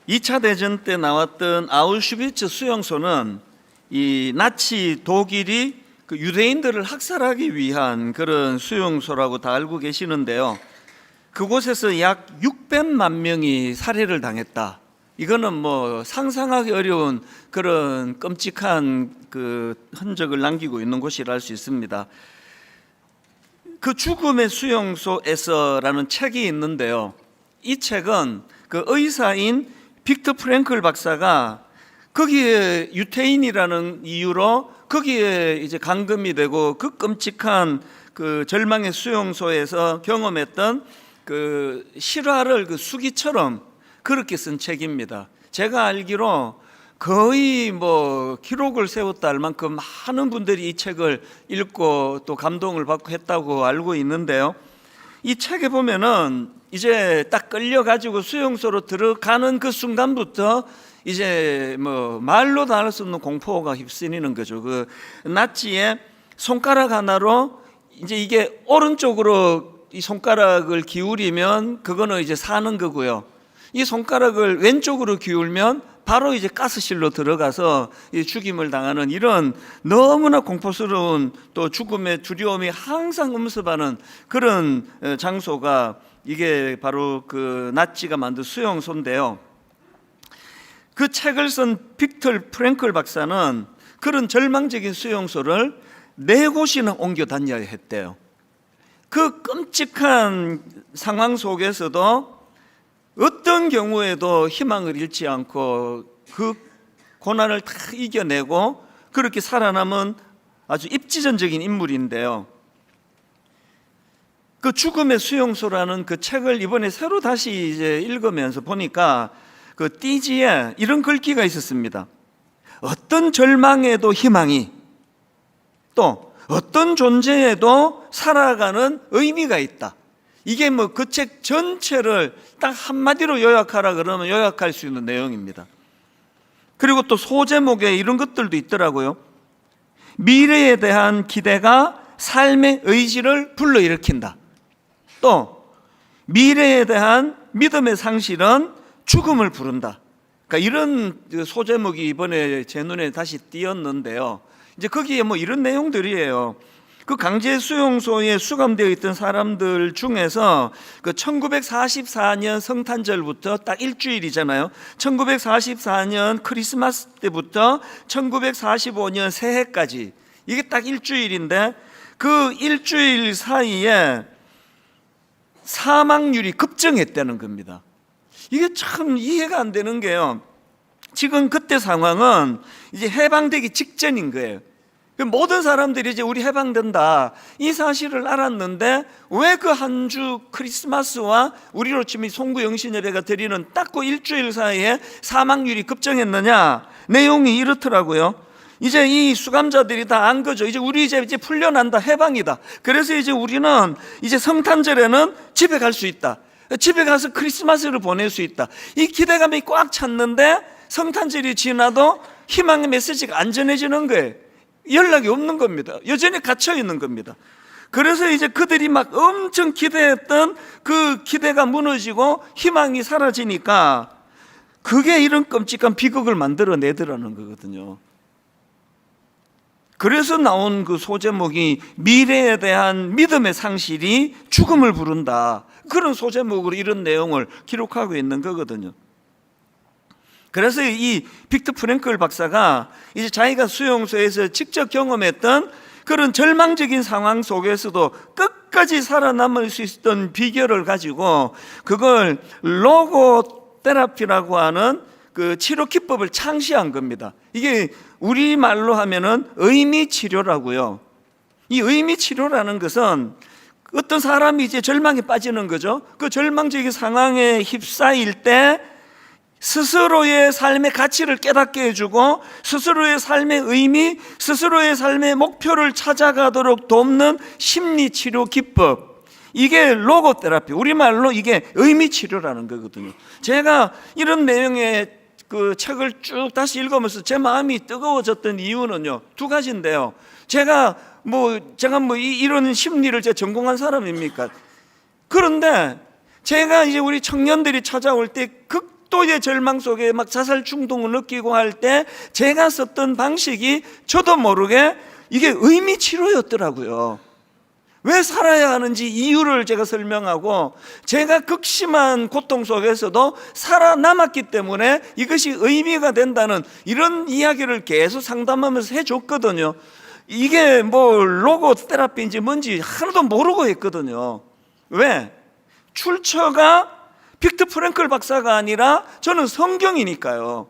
2차 대전 때 나왔던 아우슈비츠 수용소는 이 나치 독일이 그 유대인들을 학살하기 위한 그런 수용소라고 다 알고 계시는데요. 그곳에서 약 600만 명이 살해를 당했다. 이거는 뭐 상상하기 어려운 그런 끔찍한 그 흔적을 남기고 있는 곳이라 할 수 있습니다. 그 죽음의 수용소에서라는 책이 있는데요. 이 책은 그 의사인 빅터 프랭클 박사가 거기에 유태인이라는 이유로 거기에 이제 감금이 되고 그 끔찍한 그 절망의 수용소에서 경험했던 그 실화를 그 수기처럼 그렇게 쓴 책입니다. 제가 알기로 거의 뭐 기록을 세웠다 할 만큼 많은 분들이 이 책을 읽고 또 감동을 받고 했다고 알고 있는데요. 이 책에 보면은 이제 딱 끌려가지고 수용소로 들어가는 그 순간부터 이제 뭐 말로 다 할 수 없는 공포가 휩쓸리는 거죠. 그 나치의 손가락 하나로 이제 이게 오른쪽으로 이 손가락을 기울이면 그거는 이제 사는 거고요. 이 손가락을 왼쪽으로 기울면 바로 이제 가스실로 들어가서 죽임을 당하는 이런 너무나 공포스러운 또 죽음의 두려움이 항상 음습하는 그런 장소가 이게 바로 그 나치가 만든 수용소인데요. 그 책을 쓴 빅터 프랭클 박사는 그런 절망적인 수용소를 4곳이나 옮겨 다녀야 했대요. 그 끔찍한 상황 속에서도 어떤 경우에도 희망을 잃지 않고 그 고난을 다 이겨내고 그렇게 살아남은 아주 입지전적인 인물인데요. 그 죽음의 수용소라는 그 책을 이번에 새로 다시 이제 읽으면서 보니까 그 띠지에 이런 글귀가 있었습니다. 어떤 절망에도 희망이, 또 어떤 존재에도 살아가는 의미가 있다. 이게 뭐 그 책 전체를 딱 한마디로 요약하라 그러면 요약할 수 있는 내용입니다. 그리고 또 소제목에 이런 것들도 있더라고요. 미래에 대한 기대가 삶의 의지를 불러일으킨다. 또 미래에 대한 믿음의 상실은 죽음을 부른다. 그러니까 이런 소제목이 이번에 제 눈에 다시 띄었는데요. 이제 거기에 뭐 이런 내용들이에요. 그 강제 수용소에 수감되어 있던 사람들 중에서 그 1944년 성탄절부터 딱 일주일이잖아요. 1944년 크리스마스 때부터 1945년 새해까지 이게 딱 일주일인데 그 일주일 사이에 사망률이 급증했다는 겁니다. 이게 참 이해가 안 되는 게요. 지금 그때 상황은 이제 해방되기 직전인 거예요. 모든 사람들이 이제 우리 해방된다 이 사실을 알았는데 왜 그 한 주 크리스마스와 우리로 치면 송구영신예배가 드리는 딱 그 일주일 사이에 사망률이 급증했느냐? 내용이 이렇더라고요. 이제 이 수감자들이 다 안 거죠. 이제 우리 이제 풀려난다, 해방이다. 그래서 이제 우리는 이제 성탄절에는 집에 갈 수 있다. 집에 가서 크리스마스를 보낼 수 있다. 이 기대감이 꽉 찼는데 성탄절이 지나도 희망의 메시지가 안 전해지는 거예요. 연락이 없는 겁니다. 여전히 갇혀 있는 겁니다. 그래서 이제 그들이 막 엄청 기대했던 그 기대가 무너지고 희망이 사라지니까 그게 이런 끔찍한 비극을 만들어내더라는 거거든요. 그래서 나온 그 소제목이 미래에 대한 믿음의 상실이 죽음을 부른다. 그런 소제목으로 이런 내용을 기록하고 있는 거거든요. 그래서 이 빅터 프랭클 박사가 이제 자기가 수용소에서 직접 경험했던 그런 절망적인 상황 속에서도 끝까지 살아남을 수 있었던 비결을 가지고 그걸 로고 테라피라고 하는 그 치료 기법을 창시한 겁니다. 이게 우리말로 하면은 의미 치료라고요. 이 의미 치료라는 것은 어떤 사람이 이제 절망에 빠지는 거죠. 그 절망적인 상황에 휩싸일 때 스스로의 삶의 가치를 깨닫게 해주고 스스로의 삶의 의미, 스스로의 삶의 목표를 찾아가도록 돕는 심리치료 기법, 이게 로고테라피, 우리말로 이게 의미치료라는 거거든요. 제가 이런 내용의 그 책을 쭉 다시 읽으면서 제 마음이 뜨거워졌던 이유는요 2가지인데요. 제가 이런 심리를 제가 전공한 사람입니까? 그런데 제가 이제 우리 청년들이 찾아올 때 극도의 절망 속에 막 자살 충동을 느끼고 할 때 제가 썼던 방식이 저도 모르게 이게 의미 치료였더라고요. 왜 살아야 하는지 이유를 제가 설명하고, 제가 극심한 고통 속에서도 살아남았기 때문에 이것이 의미가 된다는 이런 이야기를 계속 상담하면서 해줬거든요. 이게 뭐 로고 테라피인지 뭔지 하나도 모르고 했거든요. 왜? 출처가 빅터 프랭클 박사가 아니라 저는 성경이니까요.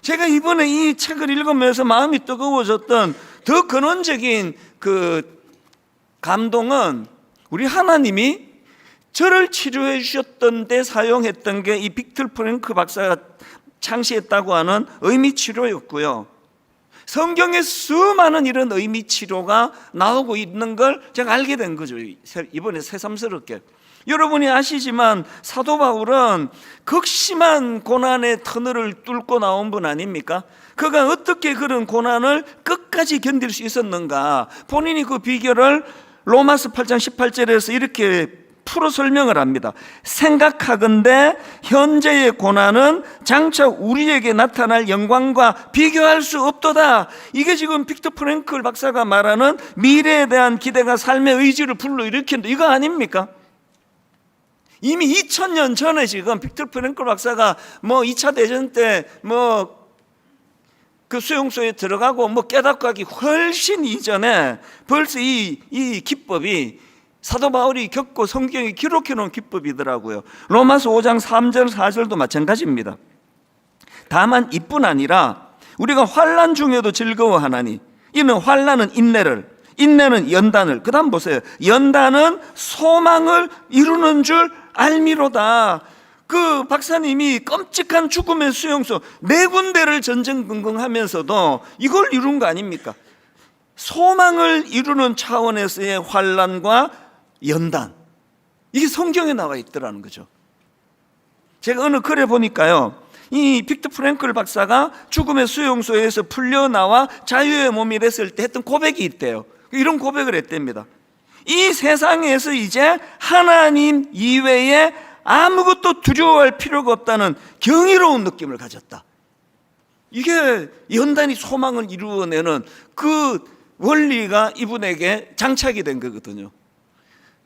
제가 이번에 이 책을 읽으면서 마음이 뜨거워졌던 더 근원적인 그 감동은, 우리 하나님이 저를 치료해 주셨던 데 사용했던 게 이 빅터 프랭클 박사가 창시했다고 하는 의미 치료였고요. 성경에 수많은 이런 의미 치료가 나오고 있는 걸 제가 알게 된 거죠. 이번에 새삼스럽게. 여러분이 아시지만 사도 바울은 극심한 고난의 터널을 뚫고 나온 분 아닙니까? 그가 어떻게 그런 고난을 끝까지 견딜 수 있었는가? 본인이 그 비결을 로마서 8장 18절에서 이렇게 풀어 설명을 합니다. 생각하건대 현재의 고난은 장차 우리에게 나타날 영광과 비교할 수 없도다. 이게 지금 빅터 프랭클 박사가 말하는 미래에 대한 기대가 삶의 의지를 불러일으킨다, 이거 아닙니까? 이미 2000년 전에 지금 빅터 프랭클 박사가 뭐 2차 대전 때 뭐 그 수용소에 들어가고 뭐 깨닫고 하기 훨씬 이전에 벌써 이 기법이 사도 바울이 겪고 성경이 기록해 놓은 기법이더라고요. 로마서 5장 3절 4절도 마찬가지입니다. 다만 이뿐 아니라 우리가 환난 중에도 즐거워하나니, 이는 환난은 인내를, 인내는 연단을, 그 다음 보세요. 연단은 소망을 이루는 줄 알미로다. 그 박사님이 끔찍한 죽음의 수용소 4군데를 전전긍긍하면서도 이걸 이룬 거 아닙니까? 소망을 이루는 차원에서의 환난과 연단, 이게 성경에 나와 있더라는 거죠. 제가 어느 글에 보니까요, 이 빅터 프랭클 박사가 죽음의 수용소에서 풀려나와 자유의 몸이 됐을 때 했던 고백이 있대요. 이런 고백을 했답니다. 이 세상에서 이제 하나님 이외에 아무것도 두려워할 필요가 없다는 경이로운 느낌을 가졌다. 이게 연단이 소망을 이루어내는 그 원리가 이분에게 장착이 된 거거든요.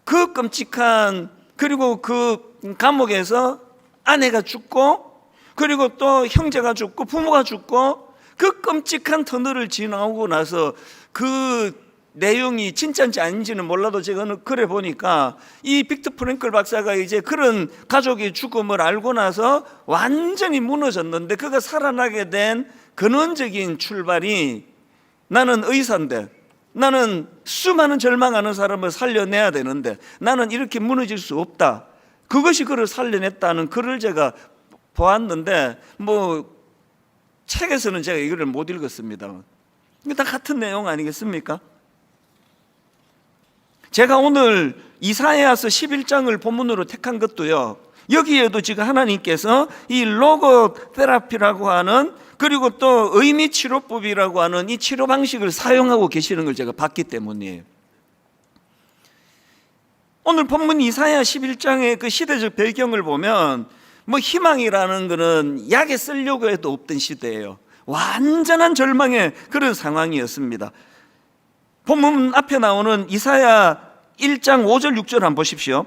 그 끔찍한, 그리고 그 감옥에서 아내가 죽고, 그리고 또 형제가 죽고 부모가 죽고, 그 끔찍한 터널을 지나오고 나서 그 내용이 진짜인지 아닌지는 몰라도 제가 어느 글에 보니까 이 빅터 프랭클 박사가 이제 그런 가족의 죽음을 알고 나서 완전히 무너졌는데, 그가 살아나게 된 근원적인 출발이, 나는 의사인데, 나는 수많은 절망하는 사람을 살려내야 되는데 나는 이렇게 무너질 수 없다, 그것이 그를 살려냈다는 글을 제가 보았는데, 뭐 책에서는 제가 이거를 못 읽었습니다. 이게 다 같은 내용 아니겠습니까? 제가 오늘 이사야서 11장을 본문으로 택한 것도요, 여기에도 지금 하나님께서 이 로고 테라피라고 하는, 그리고 또 의미 치료법이라고 하는 이 치료 방식을 사용하고 계시는 걸 제가 봤기 때문이에요. 오늘 본문 이사야 11장의 그 시대적 배경을 보면 뭐 희망이라는 것은 약에 쓰려고 해도 없던 시대예요. 완전한 절망의 그런 상황이었습니다. 본문 앞에 나오는 이사야 1장 5절 6절 한번 보십시오.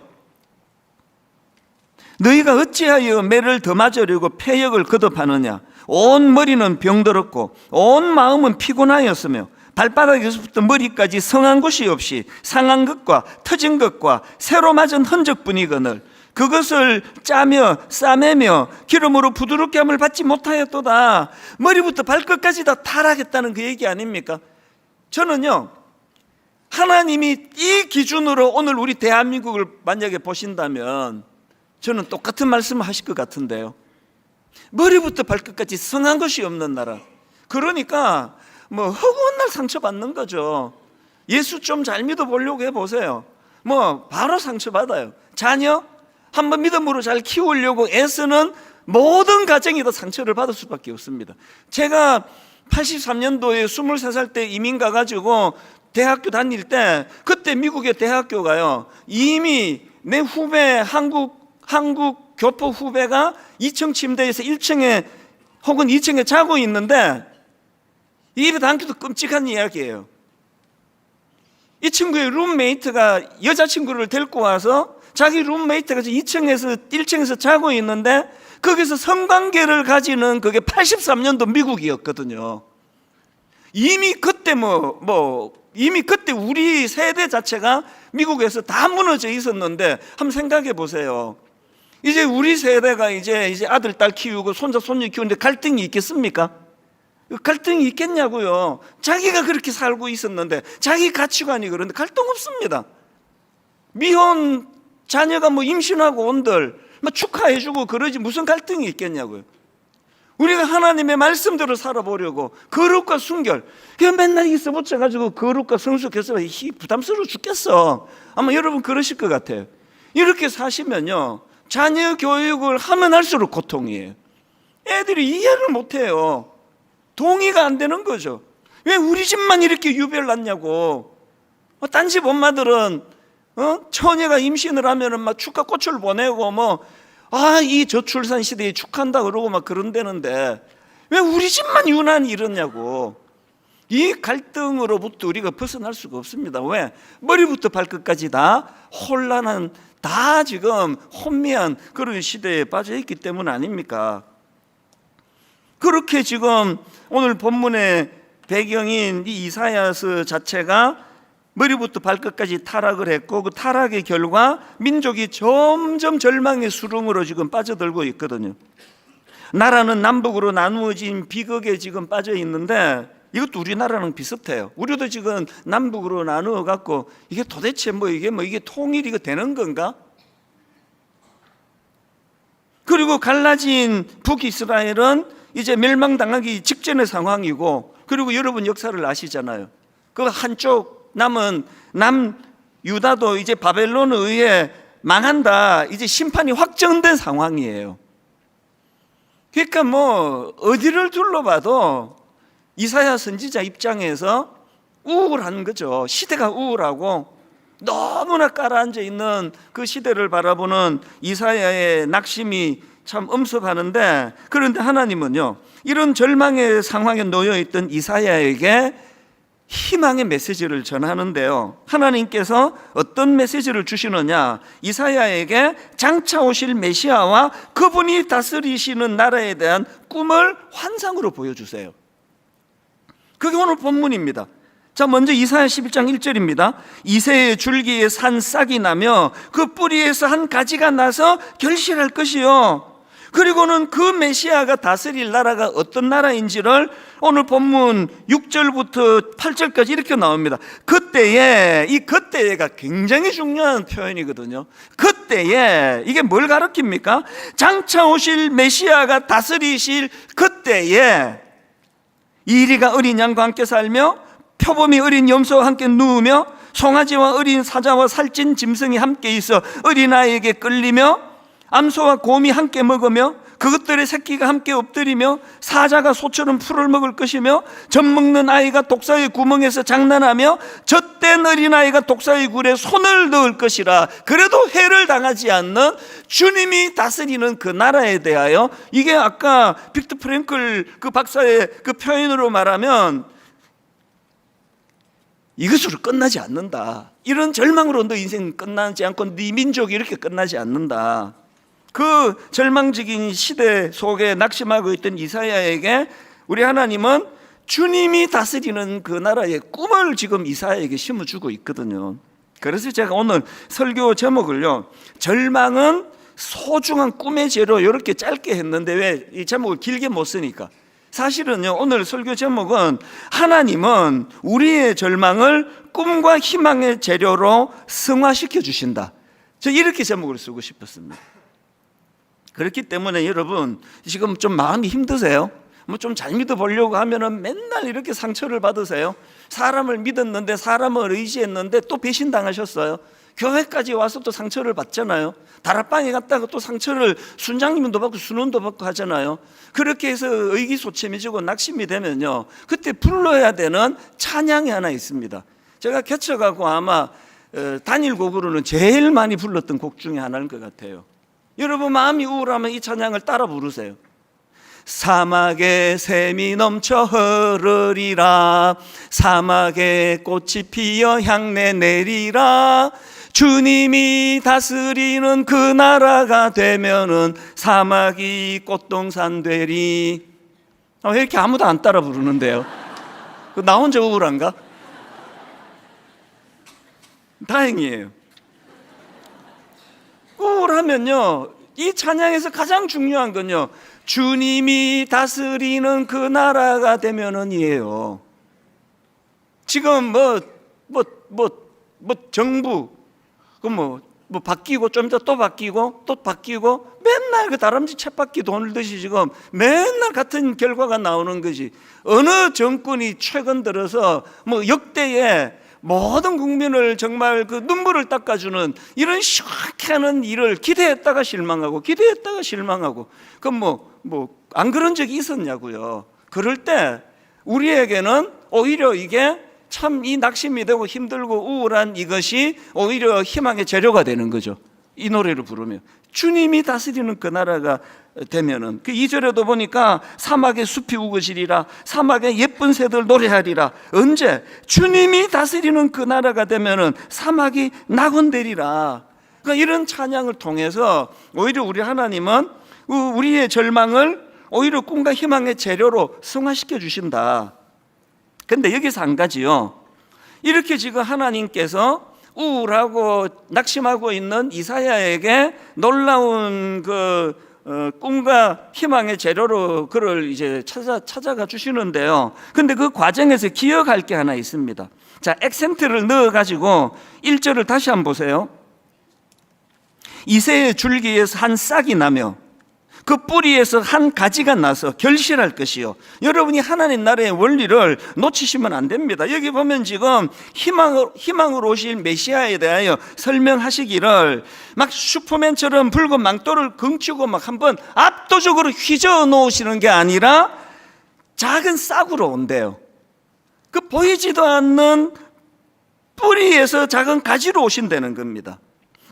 너희가 어찌하여 매를 더 맞으려고 폐역을 거듭하느냐? 온 머리는 병들었고 온 마음은 피곤하였으며 발바닥에서부터 머리까지 성한 곳이 없이 상한 것과 터진 것과 새로 맞은 흔적뿐이거늘 그것을 짜며 싸매며 기름으로 부드럽게 함을 받지 못하였도다. 머리부터 발끝까지 다 타락했다는 그 얘기 아닙니까? 저는요, 하나님이 이 기준으로 오늘 우리 대한민국을 만약에 보신다면 저는 똑같은 말씀을 하실 것 같은데요. 머리부터 발끝까지 성한 것이 없는 나라. 그러니까 뭐 허구한 날 상처받는 거죠. 예수 좀 잘 믿어보려고 해보세요. 뭐 바로 상처받아요. 자녀 한번 믿음으로 잘 키우려고 애쓰는 모든 가정이 다 상처를 받을 수밖에 없습니다. 제가 83년도에 23살 때 이민 가가지고 대학교 다닐 때, 그때 미국의 대학교가요, 이미 내 후배 한국 교포 후배가 2층 침대에서 1층에 혹은 2층에 자고 있는데 입에 담기도 끔찍한 이야기예요. 이 친구의 룸메이트가 여자친구를 데리고 와서 자기 룸메이트가 2층에서 1층에서 자고 있는데 거기서 성관계를 가지는 그게 83년도 미국이었거든요. 이미 그때 이미 그때 우리 세대 자체가 미국에서 다 무너져 있었는데 한번 생각해 보세요. 이제 우리 세대가 이제 아들, 딸 키우고 손자, 손녀 키우는데 갈등이 있겠습니까? 갈등이 있겠냐고요. 자기가 그렇게 살고 있었는데 자기 가치관이 그런데 갈등 없습니다. 미혼 자녀가 임신하고 온들 축하해주고 그러지 무슨 갈등이 있겠냐고요. 우리가 하나님의 말씀대로 살아보려고 거룩과 순결, 맨날 있어 붙여가지고 거룩과 성숙해서 부담스러워 죽겠어. 아마 여러분 그러실 것 같아요. 이렇게 사시면요 자녀 교육을 하면 할수록 고통이에요. 애들이 이해를 못해요. 동의가 안 되는 거죠. 왜 우리 집만 이렇게 유별났냐고. 딴 집 엄마들은 처녀가 임신을 하면은 막 축하 꽃을 보내고 이 저출산 시대에 축한다 그러고 막 그런다는데 왜 우리 집만 유난히 이러냐고. 이 갈등으로부터 우리가 벗어날 수가 없습니다. 왜? 머리부터 발끝까지 다 혼란한, 다 지금 혼미한 그런 시대에 빠져 있기 때문 아닙니까? 그렇게 지금 오늘 본문의 배경인 이 이사야서 자체가 머리부터 발끝까지 타락을 했고 그 타락의 결과 민족이 점점 절망의 수렁으로 지금 빠져들고 있거든요. 나라는 남북으로 나누어진 비극에 지금 빠져 있는데 이것도 우리나라랑 비슷해요. 우리도 지금 남북으로 나누어 갖고 이게 도대체 이게 통일이 되는 건가? 그리고 갈라진 북이스라엘은 이제 멸망당하기 직전의 상황이고, 그리고 여러분 역사를 아시잖아요. 그 한쪽 남 유다도 이제 바벨론에 의해 망한다, 이제 심판이 확정된 상황이에요. 그러니까 어디를 둘러봐도 이사야 선지자 입장에서 우울한 거죠. 시대가 우울하고 너무나 깔아앉아 있는 그 시대를 바라보는 이사야의 낙심이 참 엄습하는데, 그런데 하나님은요 이런 절망의 상황에 놓여있던 이사야에게 희망의 메시지를 전하는데요, 하나님께서 어떤 메시지를 주시느냐, 이사야에게 장차 오실 메시아와 그분이 다스리시는 나라에 대한 꿈을 환상으로 보여주세요. 그게 오늘 본문입니다. 자, 먼저 이사야 11장 1절입니다. 이새의 줄기에 산 싹이 나며 그 뿌리에서 한 가지가 나서 결실할 것이요, 그리고는 그 메시아가 다스릴 나라가 어떤 나라인지를 오늘 본문 6절부터 8절까지 이렇게 나옵니다. 그때에, 이 그때에가 굉장히 중요한 표현이거든요. 그때에, 이게 뭘 가리킵니까? 장차 오실 메시아가 다스리실 그때에 이리가 어린 양과 함께 살며 표범이 어린 염소와 함께 누우며 송아지와 어린 사자와 살찐 짐승이 함께 있어 어린아이에게 끌리며 암소와 곰이 함께 먹으며 그것들의 새끼가 함께 엎드리며 사자가 소처럼 풀을 먹을 것이며 젖 먹는 아이가 독사의 구멍에서 장난하며 젖된 어린아이가 독사의 굴에 손을 넣을 것이라. 그래도 해를 당하지 않는 주님이 다스리는 그 나라에 대하여, 이게 아까 빅터 프랭클 그 박사의 그 표현으로 말하면 이것으로 끝나지 않는다. 이런 절망으로 너 인생 끝나지 않고 네 민족이 이렇게 끝나지 않는다. 그 절망적인 시대 속에 낙심하고 있던 이사야에게 우리 하나님은 주님이 다스리는 그 나라의 꿈을 지금 이사야에게 심어주고 있거든요. 그래서 제가 오늘 설교 제목을요, 절망은 소중한 꿈의 재료, 이렇게 짧게 했는데 왜 이 제목을 길게 못 쓰니까, 사실은요 오늘 설교 제목은 하나님은 우리의 절망을 꿈과 희망의 재료로 승화시켜 주신다, 저 이렇게 제목을 쓰고 싶었습니다. 그렇기 때문에 여러분 지금 좀 마음이 힘드세요? 좀 잘 믿어보려고 하면은 맨날 이렇게 상처를 받으세요. 사람을 믿었는데, 사람을 의지했는데 또 배신당하셨어요. 교회까지 와서 또 상처를 받잖아요. 다락방에 갔다가 또 상처를 순장님도 받고 순원도 받고 하잖아요. 그렇게 해서 의기소침해지고 낙심이 되면요, 그때 불러야 되는 찬양이 하나 있습니다. 제가 개척하고 아마 단일곡으로는 제일 많이 불렀던 곡 중에 하나인 것 같아요. 여러분 마음이 우울하면 이 찬양을 따라 부르세요. 사막에 샘이 넘쳐 흐르리라, 사막에 꽃이 피어 향내 내리라, 주님이 다스리는 그 나라가 되면은 사막이 꽃동산 되리. 왜 이렇게 아무도 안 따라 부르는데요? 나 혼자 우울한가? 다행이에요. 우울하면요, 이 찬양에서 가장 중요한 건요, 주님이 다스리는 그 나라가 되면은 이에요. 지금 정부 뭐 바뀌고 좀 이따 또 바뀌고 또 바뀌고 맨날 그 다람쥐 쳇바퀴 돈을 듯이 지금 맨날 같은 결과가 나오는 거지. 어느 정권이 최근 들어서 뭐 역대의 모든 국민을 정말 그 눈물을 닦아주는 이런 시원하게 하는 일을 기대했다가 실망하고 기대했다가 실망하고, 그럼 안 그런 적이 있었냐고요. 그럴 때 우리에게는 오히려 이게 참 이 낙심이 되고 힘들고 우울한 이것이 오히려 희망의 재료가 되는 거죠. 이 노래를 부르면 주님이 다스리는 그 나라가 되면은, 그 2절에도 보니까 사막에 숲이 우거지리라, 사막에 예쁜 새들 노래하리라. 언제? 주님이 다스리는 그 나라가 되면은 사막이 낙원되리라. 그러니까 이런 찬양을 통해서 오히려 우리 하나님은 우리의 절망을 오히려 꿈과 희망의 재료로 승화시켜 주신다. 근데 여기서 한 가지요, 이렇게 지금 하나님께서 우울하고 낙심하고 있는 이사야에게 놀라운 꿈과 희망의 재료로 그를 이제 찾아가 주시는데요. 근데 그 과정에서 기억할 게 하나 있습니다. 자, 액센트를 넣어가지고 1절을 다시 한번 보세요. 이새의 줄기에서 한 싹이 나며 그 뿌리에서 한 가지가 나서 결실할 것이요. 여러분이 하나님 나라의 원리를 놓치시면 안 됩니다. 여기 보면 지금 희망으로 오실 메시아에 대하여 설명하시기를 막 슈퍼맨처럼 붉은 망토를 긍치고 막 한번 압도적으로 휘저어 놓으시는 게 아니라 작은 싹으로 온대요. 그 보이지도 않는 뿌리에서 작은 가지로 오신다는 겁니다.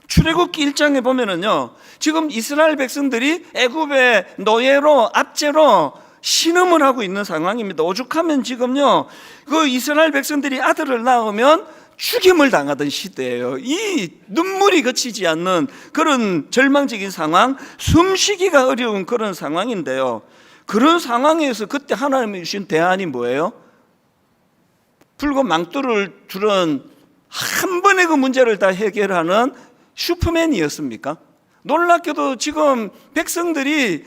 출애굽기 1장에 보면은요, 지금 이스라엘 백성들이 애굽의 노예로 압제로 신음을 하고 있는 상황입니다. 오죽하면 지금요, 그 이스라엘 백성들이 아들을 낳으면 죽임을 당하던 시대예요. 이 눈물이 그치지 않는 그런 절망적인 상황, 숨쉬기가 어려운 그런 상황인데요. 그런 상황에서 그때 하나님이 주신 대안이 뭐예요? 붉은 망토를 두른 한 번에 그 문제를 다 해결하는 슈퍼맨이었습니까? 놀랍게도 지금 백성들이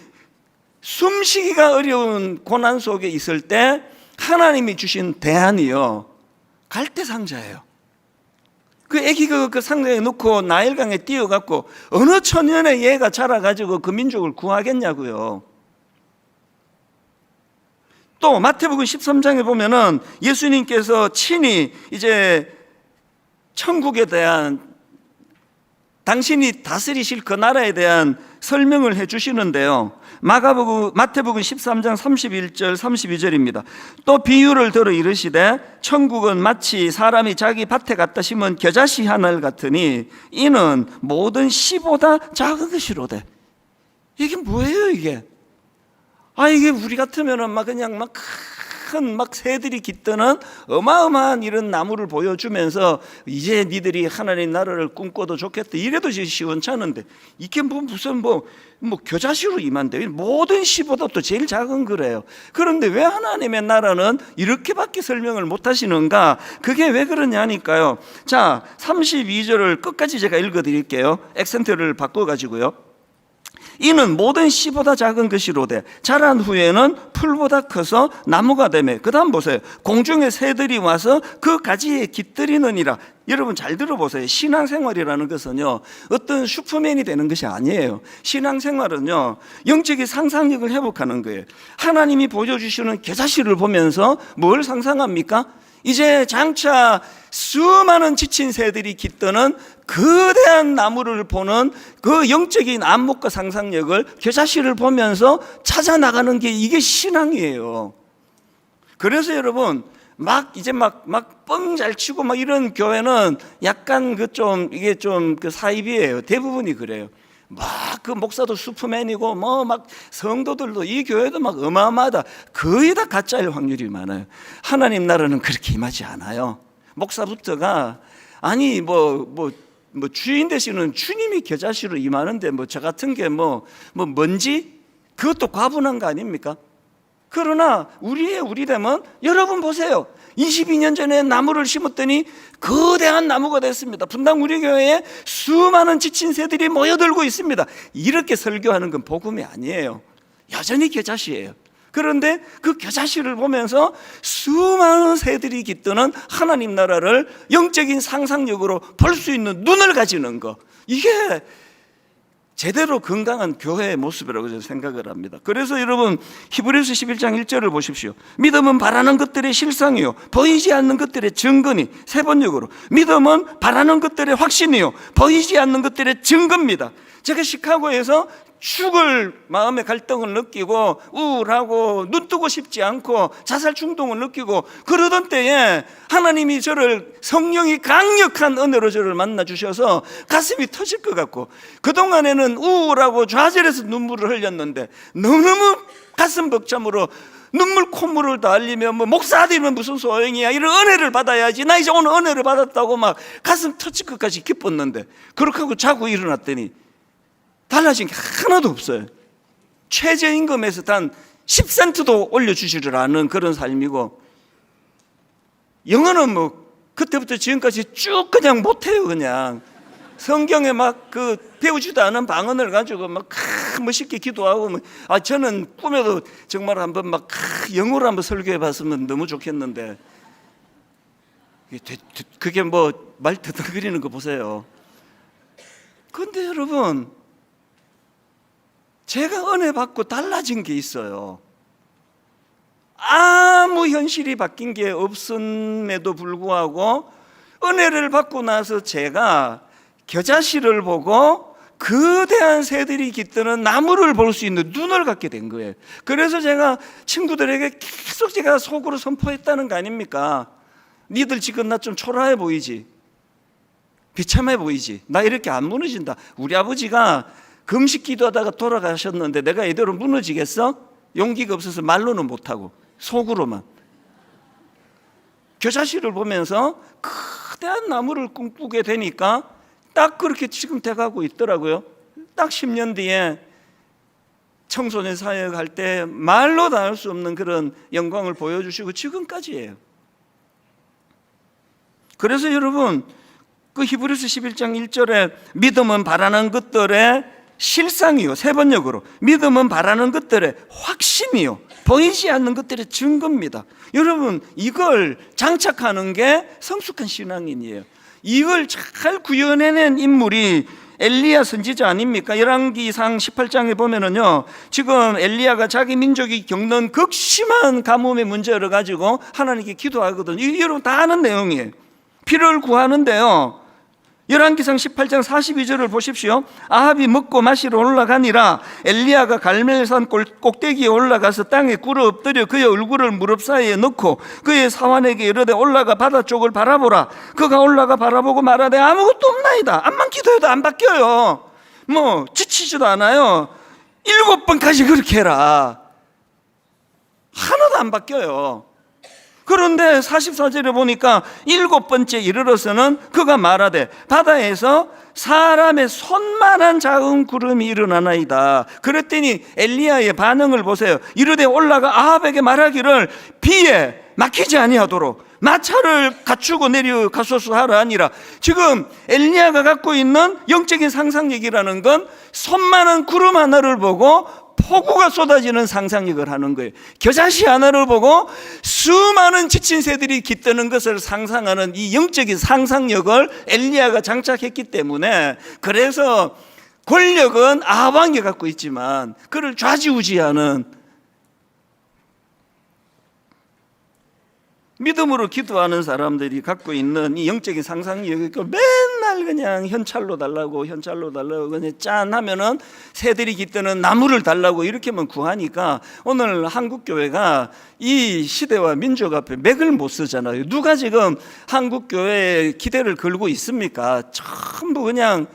숨쉬기가 어려운 고난 속에 있을 때 하나님이 주신 대안이요, 갈대상자예요. 그 애기 그 상자에 넣고 나일강에 띄어갖고 어느 천년의 얘가 자라가지고 그 민족을 구하겠냐고요. 또 마태복음 13장에 보면은 예수님께서 친히 이제 천국에 대한, 당신이 다스리실 그 나라에 대한 설명을 해 주시는데요. 마태복음 13장 31절 32절입니다. 또 비유를 들어 이르시되 천국은 마치 사람이 자기 밭에 갖다 심은 겨자씨 하늘 같으니 이는 모든 씨보다 작은 것이로되. 이게 뭐예요 이게? 이게 우리 같으면은 그냥 큰 새들이 깃드는 어마어마한 이런 나무를 보여주면서 이제 니들이 하나님 나라를 꿈꿔도 좋겠다 이래도 시원찮은데, 이게 무슨 겨자씨로 임한데 모든 씨보다 또 제일 작은 거래요. 그런데 왜 하나님의 나라는 이렇게밖에 설명을 못 하시는가? 그게 왜 그러냐니까요. 자, 32절을 끝까지 제가 읽어 드릴게요. 액센트를 바꿔 가지고요. 이는 모든 씨보다 작은 것이로되 자란 후에는 풀보다 커서 나무가 되매. 그 다음 보세요. 공중의 새들이 와서 그 가지에 깃들이느니라. 여러분 잘 들어보세요. 신앙생활이라는 것은요, 어떤 슈퍼맨이 되는 것이 아니에요. 신앙생활은요, 영적인 상상력을 회복하는 거예요. 하나님이 보여주시는 겨자씨를 보면서 뭘 상상합니까? 이제 장차 수많은 지친 새들이 깃드는 거대한 나무를 보는 그 영적인 안목과 상상력을 겨자씨를 보면서 찾아 나가는 게 이게 신앙이에요. 그래서 여러분 이제 뻥 잘 치고 이런 교회는 약간 이게 좀 사입이에요. 대부분이 그래요. 막 그 목사도 슈퍼맨이고 뭐 막 성도들도 이 교회도 막 어마어마하다. 거의 다 가짜일 확률이 많아요. 하나님 나라는 그렇게 임하지 않아요. 목사부터가 아니 뭐 주인 되시는 주님이 겨자씨로 임하는데 뭐 저 같은 게 뭔지 그것도 과분한 거 아닙니까? 그러나 우리 되면 여러분 보세요. 22년 전에 나무를 심었더니 거대한 나무가 됐습니다. 분당 우리 교회에 수많은 지친 새들이 모여들고 있습니다. 이렇게 설교하는 건 복음이 아니에요. 여전히 겨자씨예요. 그런데 그 겨자씨를 보면서 수많은 새들이 깃드는 하나님 나라를 영적인 상상력으로 볼 수 있는 눈을 가지는 거, 이게 제대로 건강한 교회의 모습이라고 저는 생각을 합니다. 그래서 여러분 히브리서 11장 1절을 보십시오. 믿음은 바라는 것들의 실상이요 보이지 않는 것들의 증거니. 세 번역으로 믿음은 바라는 것들의 확신이요 보이지 않는 것들의 증거입니다. 제가 시카고에서 죽을 마음의 갈등을 느끼고 우울하고 눈 뜨고 싶지 않고 자살 충동을 느끼고 그러던 때에 하나님이 저를 성령이 강력한 은혜로 저를 만나 주셔서 가슴이 터질 것 같고, 그동안에는 우울하고 좌절해서 눈물을 흘렸는데 너무너무 가슴 벅참으로 눈물 콧물을 다 흘리며 목사들이면 무슨 소용이야, 이런 은혜를 받아야지, 나 이제 오늘 은혜를 받았다고 막 가슴 터질 것까지 기뻤는데, 그렇게 하고 자고 일어났더니 달라진 게 하나도 없어요. 최저임금에서 단 10센트도 올려주지를 않은 그런 삶이고, 영어는 그때부터 지금까지 쭉 그냥 못해요. 그냥 성경에 막 배우지도 않은 방언을 가지고 막 멋있게 기도하고 저는 꿈에도 정말 한번 막 영어로 한번 설교해 봤으면 너무 좋겠는데, 그게 말 더듬거리는 거 보세요. 그런데 여러분, 제가 은혜 받고 달라진 게 있어요. 아무 현실이 바뀐 게 없음에도 불구하고 은혜를 받고 나서 제가 겨자씨를 보고 거대한 새들이 깃드는 나무를 볼 수 있는 눈을 갖게 된 거예요. 그래서 제가 친구들에게 계속 제가 속으로 선포했다는 거 아닙니까? 니들 지금 나 좀 초라해 보이지? 비참해 보이지? 나 이렇게 안 무너진다. 우리 아버지가 금식 기도하다가 돌아가셨는데 내가 이대로 무너지겠어? 용기가 없어서 말로는 못하고 속으로만. 겨자씨를 보면서 거대한 나무를 꿈꾸게 되니까 딱 그렇게 지금 돼가고 있더라고요. 딱 10년 뒤에 청소년 사역할 때 말로 다 할 수 없는 그런 영광을 보여주시고 지금까지예요. 그래서 여러분, 그 히브리서 11장 1절에 믿음은 바라는 것들의 실상이요, 세 번역으로 믿음은 바라는 것들의 확신이요 보이지 않는 것들의 증거입니다. 여러분, 이걸 장착하는 게 성숙한 신앙인이에요. 이걸 잘 구현해낸 인물이 엘리야 선지자 아닙니까? 열왕기상 18장에 보면은요, 지금 엘리야가 자기 민족이 겪는 극심한 가뭄의 문제를 가지고 하나님께 기도하거든요. 이 여러분 다 아는 내용이에요. 피를 구하는데요, 열왕기상 18장 42절을 보십시오. 아합이 먹고 마시러 올라가니라 엘리야가 갈멜산 꼭대기에 올라가서 땅에 꿇어 엎드려 그의 얼굴을 무릎 사이에 넣고 그의 사환에게 이르되 올라가 바다 쪽을 바라보라. 그가 올라가 바라보고 말하되 아무것도 없나이다. 암만 기도해도 안 바뀌어요. 지치지도 않아요. 7번까지 그렇게 해라. 하나도 안 바뀌어요. 그런데 44절에 보니까 7번째 이르러서는 그가 말하되 바다에서 사람의 손만한 작은 구름이 일어나나이다. 그랬더니 엘리야의 반응을 보세요. 이르되 올라가 아합에게 말하기를 비에 막히지 아니하도록 마차를 갖추고 내려가소서 하라 하니라. 지금 엘리야가 갖고 있는 영적인 상상력이라는 건 손만한 구름 하나를 보고 폭우가 쏟아지는 상상력을 하는 거예요. 겨자씨 하나를 보고 수많은 지친 새들이 깃드는 것을 상상하는 이 영적인 상상력을 엘리야가 장착했기 때문에, 그래서 권력은 아합 왕이 갖고 있지만 그를 좌지우지하는 믿음으로 기도하는 사람들이 갖고 있는 이 영적인 상상력을 맨날 그냥 현찰로 달라고 그냥 짠 하면은 새들이 깃드는 나무를 달라고 이렇게만 구하니까 오늘 한국교회가 이 시대와 민족 앞에 맥을 못 쓰잖아요. 누가 지금 한국교회에 기대를 걸고 있습니까? 전부 그냥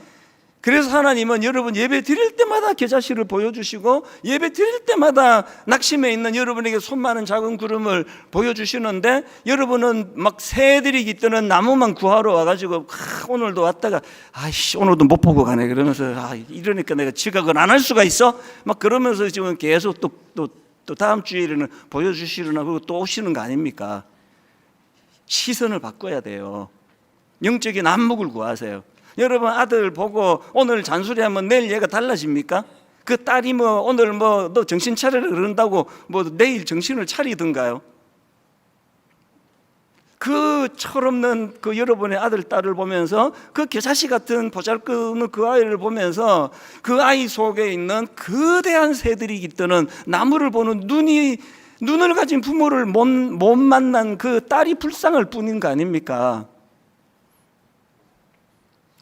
그래서 하나님은 여러분 예배 드릴 때마다 겨자씨를 보여주시고 예배 드릴 때마다 낙심해 있는 여러분에게 손 많은 작은 구름을 보여주시는데, 여러분은 막 새들이 깃드는 나무만 구하러 와가지고 오늘도 왔다가 아이씨 오늘도 못 보고 가네 그러면서 이러니까 내가 지각을 안 할 수가 있어? 막 그러면서 지금 계속 또 다음 주일에는 보여주시려나 그리고 또 오시는 거 아닙니까? 시선을 바꿔야 돼요. 영적인 안목을 구하세요. 여러분 아들 보고 오늘 잔소리하면 내일 얘가 달라집니까? 그 딸이 오늘 너 정신 차리라 그런다고 내일 정신을 차리든가요? 그 철없는 그 여러분의 아들 딸을 보면서 그 겨자씨 같은 보잘것없는 그 아이를 보면서 그 아이 속에 있는 거대한 새들이 깃드는 나무를 보는 눈을 가진 부모를 못 만난 그 딸이 불쌍할 뿐인 거 아닙니까?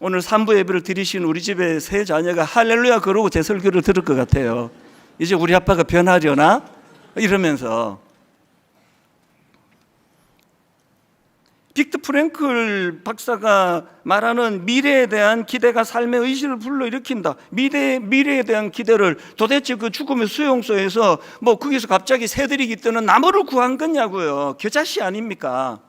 오늘 3부 예배를 드리신 우리 집에 세 자녀가 할렐루야 그러고 제 설교를 들을 것 같아요. 이제 우리 아빠가 변하려나? 이러면서. 빅터 프랭클 박사가 말하는 미래에 대한 기대가 삶의 의지를 불러일으킨다. 미래에 대한 기대를 도대체 그 죽음의 수용소에서 거기서 갑자기 새들이 깃드는 나무를 구한 거냐고요. 겨자씨 아닙니까?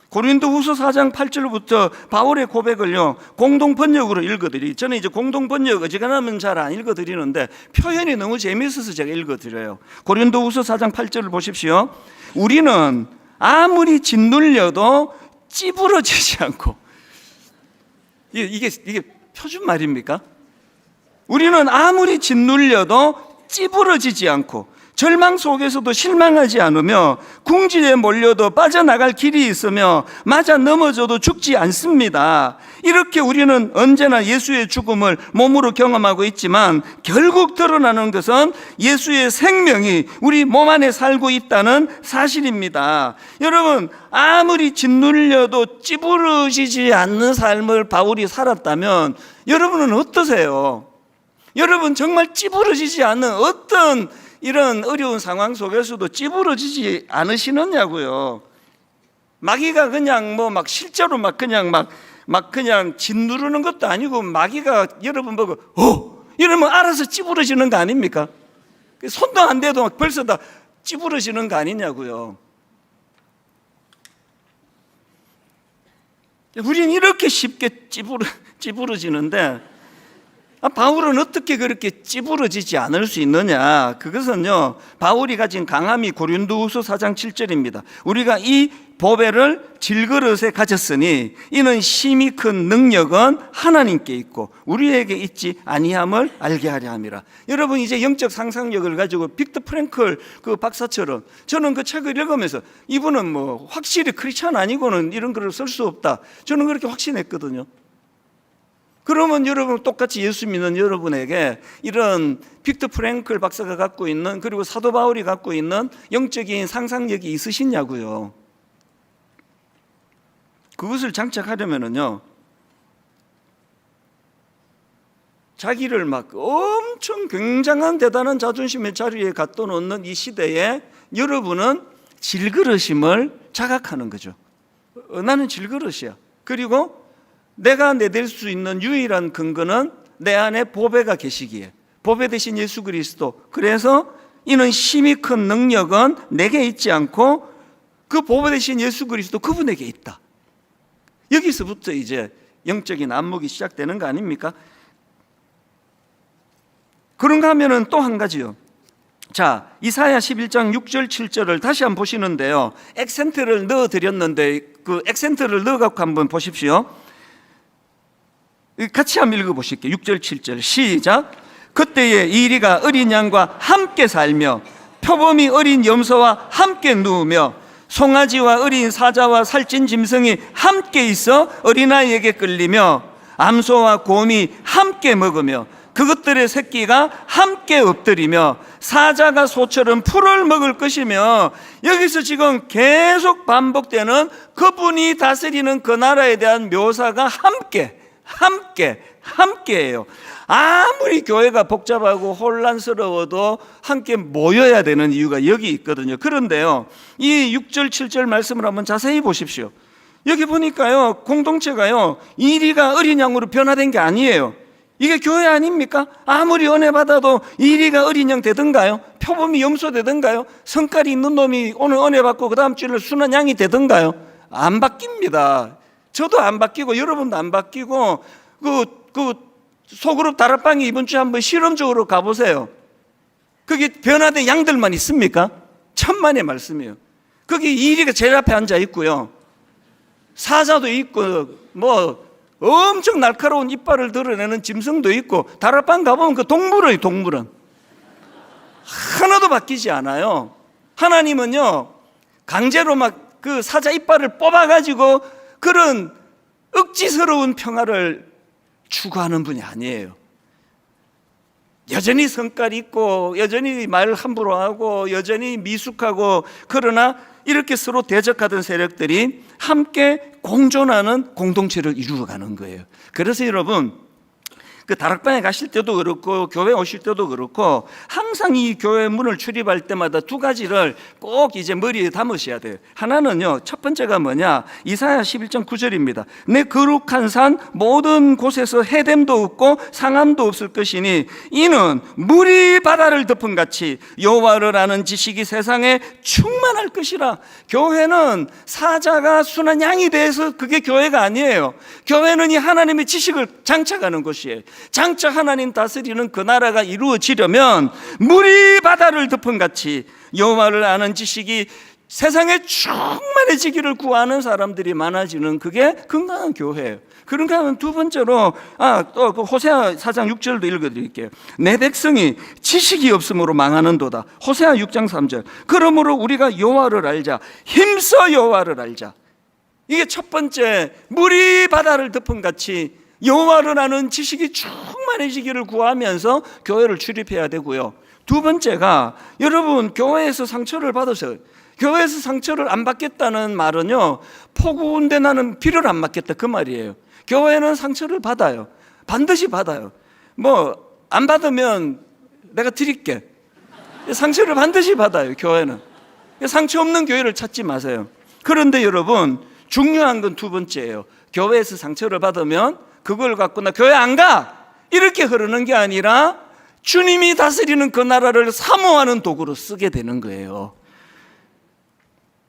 고린도후서 4장 8절부터 바울의 고백을요 공동 번역으로 읽어드리. 저는 이제 공동 번역 어지간하면 잘 안 읽어드리는데 표현이 너무 재미있어서 제가 읽어드려요. 고린도후서 4장 8절을 보십시오. 우리는 아무리 짓눌려도 찌부러지지 않고, 이게 표준 말입니까? 우리는 아무리 짓눌려도 찌부러지지 않고 절망 속에서도 실망하지 않으며 궁지에 몰려도 빠져나갈 길이 있으며 맞아 넘어져도 죽지 않습니다. 이렇게 우리는 언제나 예수의 죽음을 몸으로 경험하고 있지만 결국 드러나는 것은 예수의 생명이 우리 몸 안에 살고 있다는 사실입니다. 여러분 아무리 짓눌려도 찌부러지지 않는 삶을 바울이 살았다면 여러분은 어떠세요? 여러분 정말 찌부러지지 않는 어떤 이런 어려운 상황 속에서도 찌부러지지 않으시느냐고요. 마귀가 그냥 실제로 그냥 짓누르는 것도 아니고 마귀가 여러분 보고 이러면 알아서 찌부러지는 거 아닙니까? 손도 안 대도 벌써 다 찌부러지는 거 아니냐고요. 우린 이렇게 쉽게 찌부러지는데 바울은 어떻게 그렇게 찌부러지지 않을 수 있느냐? 그것은요 바울이 가진 강함이 고린도후서 4장 7절입니다. 우리가 이 보배를 질그릇에 가졌으니 이는 심히 큰 능력은 하나님께 있고 우리에게 있지 아니함을 알게 하려 함이라. 여러분 이제 영적 상상력을 가지고 빅터 프랭클 그 박사처럼 저는 그 책을 읽으면서 이분은 확실히 크리스찬 아니고는 이런 글을 쓸 수 없다, 저는 그렇게 확신했거든요. 그러면 여러분 똑같이 예수 믿는 여러분에게 이런 빅터 프랭클 박사가 갖고 있는, 그리고 사도 바울이 갖고 있는 영적인 상상력이 있으시냐고요. 그것을 장착하려면요 자기를 엄청 굉장한 대단한 자존심의 자리에 갖다 놓는 이 시대에 여러분은 질그릇임을 자각하는 거죠. 나는 질그릇이야. 그리고 내가 내댈 수 있는 유일한 근거는 내 안에 보배가 계시기에, 보배 대신 예수 그리스도. 그래서 이는 심히 큰 능력은 내게 있지 않고 그 보배 대신 예수 그리스도 그분에게 있다. 여기서부터 이제 영적인 안목이 시작되는 거 아닙니까? 그런가 하면은 또 한 가지요. 자, 이사야 11장 6절 7절을 다시 한번 보시는데요 액센트를 넣어드렸는데 그 액센트를 넣어갖고 한번 보십시오. 같이 한번 읽어보실게요. 6절 7절 시작. 그때에 이리가 어린 양과 함께 살며 표범이 어린 염소와 함께 누우며 송아지와 어린 사자와 살찐 짐승이 함께 있어 어린아이에게 끌리며 암소와 곰이 함께 먹으며 그것들의 새끼가 함께 엎드리며 사자가 소처럼 풀을 먹을 것이며, 여기서 지금 계속 반복되는 그분이 다스리는 그 나라에 대한 묘사가 함께예요. 아무리 교회가 복잡하고 혼란스러워도 함께 모여야 되는 이유가 여기 있거든요. 그런데요 이 6절 7절 말씀을 한번 자세히 보십시오. 여기 보니까요, 공동체가요, 이리가 어린 양으로 변화된 게 아니에요. 이게 교회 아닙니까? 아무리 은혜 받아도 이리가 어린 양 되든가요? 표범이 염소 되든가요? 성깔이 있는 놈이 오늘 은혜 받고 그 다음 주일 순한 양이 되든가요? 안 바뀝니다. 저도 안 바뀌고 여러분도 안 바뀌고 그 소그룹 다락방에 이번 주에 한번 실험적으로 가보세요. 거기 변화된 양들만 있습니까? 천만의 말씀이에요. 거기 이리가 제일 앞에 앉아 있고요, 사자도 있고 뭐 엄청 날카로운 이빨을 드러내는 짐승도 있고, 다락방 가보면 그 동물은 하나도 바뀌지 않아요. 하나님은요, 강제로 막 그 사자 이빨을 뽑아가지고 그런 억지스러운 평화를 추구하는 분이 아니에요. 여전히 성깔이 있고 여전히 말 함부로 하고 여전히 미숙하고, 그러나 이렇게 서로 대적하던 세력들이 함께 공존하는 공동체를 이루어가는 거예요. 그래서 여러분, 그 다락방에 가실 때도 그렇고 교회 오실 때도 그렇고 항상 이 교회 문을 출입할 때마다 두 가지를 꼭 이제 머리에 담으셔야 돼요. 하나는요, 첫 번째가 뭐냐, 이사야 11장 9절입니다. 내 거룩한 산 모든 곳에서 해됨도 없고 상함도 없을 것이니 이는 물이 바다를 덮은 같이 여호와를 아는 지식이 세상에 충만할 것이라. 교회는 사자가 순한 양이 돼서 그게 교회가 아니에요. 교회는 이 하나님의 지식을 장착하는 곳이에요. 장차 하나님 다스리는 그 나라가 이루어지려면 물이 바다를 덮은 같이 여호와를 아는 지식이 세상에 충만해지기를 구하는 사람들이 많아지는, 그게 건강한 교회예요. 그런가 하면 두 번째로 또 그 호세아 4장 6절도 읽어드릴게요. 내 백성이 지식이 없으므로 망하는도다. 호세아 6장 3절. 그러므로 우리가 여호와를 알자, 힘써 여호와를 알자. 이게 첫 번째, 물이 바다를 덮은 같이 여호와를 아는 지식이 충만해지기를 구하면서 교회를 출입해야 되고요. 두 번째가, 여러분 교회에서 상처를 받으세요. 교회에서 상처를 안 받겠다는 말은요, 포구운데 나는 비를 안 맞겠다 그 말이에요. 교회는 상처를 받아요. 반드시 받아요. 뭐 안 받으면 내가 드릴게. 상처를 반드시 받아요. 교회는 상처 없는 교회를 찾지 마세요. 그런데 여러분, 중요한 건 두 번째예요. 교회에서 상처를 받으면 그걸 갖고 나 교회 안 가, 이렇게 흐르는 게 아니라 주님이 다스리는 그 나라를 사모하는 도구로 쓰게 되는 거예요.